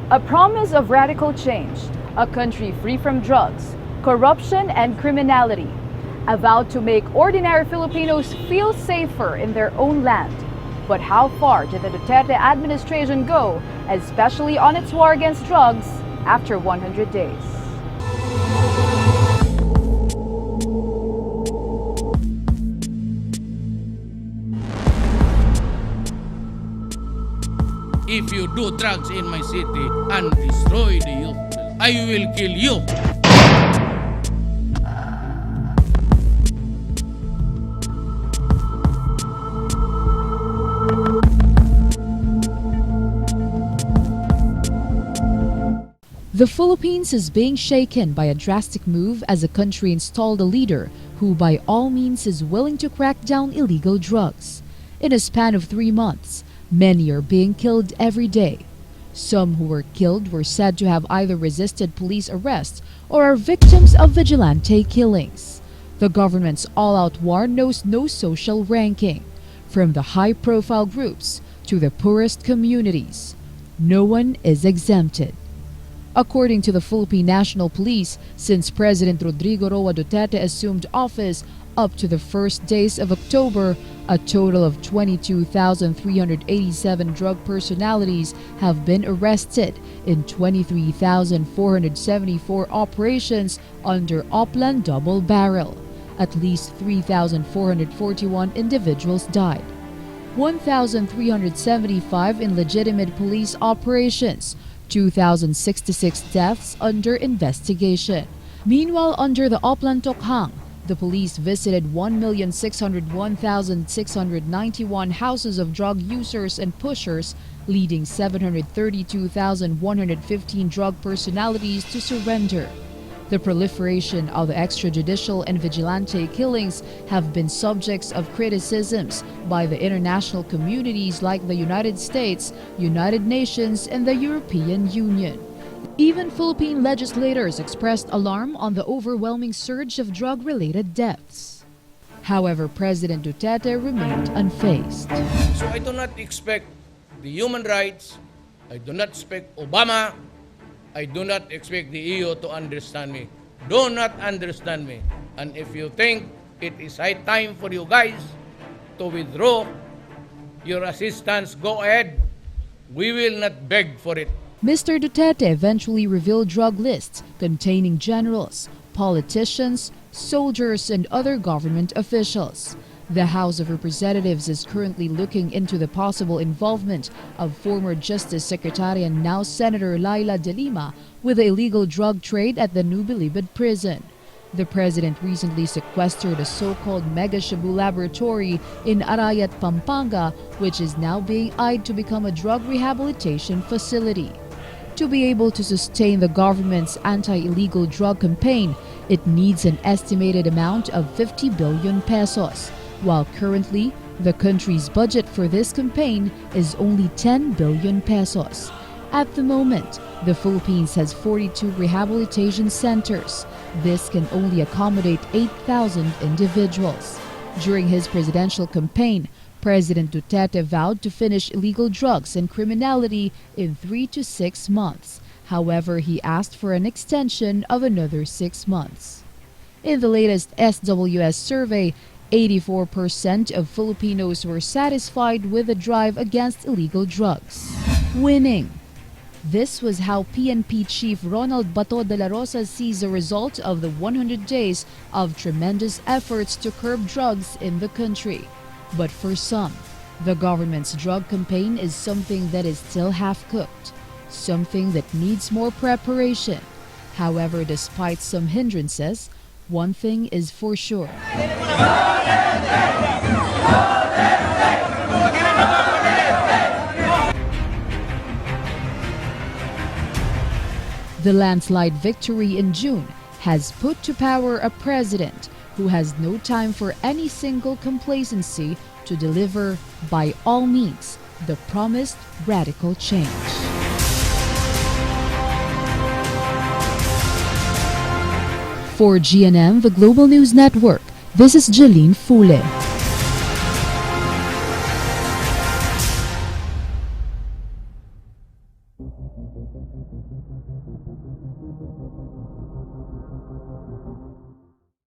A promise of radical change, a country free from drugs, corruption, and criminality. A vow to make ordinary Filipinos feel safer in their own land. But how far did the Duterte administration go, especially on its war against drugs, after 100 days? If you do drugs in my city and destroy the youth, I will kill you. The Philippines is being shaken by a drastic move as the country installed a leader who by all means is willing to crack down illegal drugs. In a span of 3 months, many are being killed every day. Some who were killed were said to have either resisted police arrest or are victims of vigilante killings. The government's all-out war knows no social ranking, from the high-profile groups to the poorest communities. No one is exempted. According to the Philippine National Police, since President Rodrigo Roa Duterte assumed office up to the first days of October, a total of 22,387 drug personalities have been arrested in 23,474 operations under Oplan Double Barrel. At least 3,441 individuals died. 1,375 in legitimate police operations, 2,066 deaths under investigation. Meanwhile, under the Oplan Tokhang, the police visited 1,601,691 houses of drug users and pushers, leading 732,115 drug personalities to surrender. The proliferation of the extrajudicial and vigilante killings have been subjects of criticisms by the international communities like the United States, United Nations, and the European Union. Even Philippine legislators expressed alarm on the overwhelming surge of drug-related deaths. However, President Duterte remained unfazed. So I do not expect the human rights, I do not expect Obama, I do not expect the EU to understand me. Do not understand me. And if you think it is high time for you guys to withdraw your assistance, go ahead. We will not beg for it. Mr. Duterte eventually revealed drug lists containing generals, politicians, soldiers, and other government officials. The House of Representatives is currently looking into the possible involvement of former Justice Secretary and now Senator Laila de Lima with the illegal drug trade at the New Bilibid prison. The president recently sequestered a so-called Mega Shabu laboratory in Arayat, Pampanga, which is now being eyed to become a drug rehabilitation facility. To be able to sustain the government's anti-illegal drug campaign, it needs an estimated amount of 50 billion pesos, while currently the country's budget for this campaign is only 10 billion pesos. At the moment, the Philippines has 42 rehabilitation centers. This can only accommodate 8,000 individuals. During his presidential campaign, President Duterte vowed to finish illegal drugs and criminality in 3 to 6 months. However, he asked for an extension of another 6 months. In the latest SWS survey, 84% of Filipinos were satisfied with the drive against illegal drugs. Winning. This was how PNP Chief Ronald Bato de la Rosa sees the result of the 100 days of tremendous efforts to curb drugs in the country. But for some, the government's drug campaign is something that is still half-cooked, something that needs more preparation. However, despite some hindrances, one thing is for sure. The landslide victory in June has put to power a president who has no time for any single complacency to deliver, by all means, the promised radical change. For GNM, the Global News Network, this is Jelene Fule.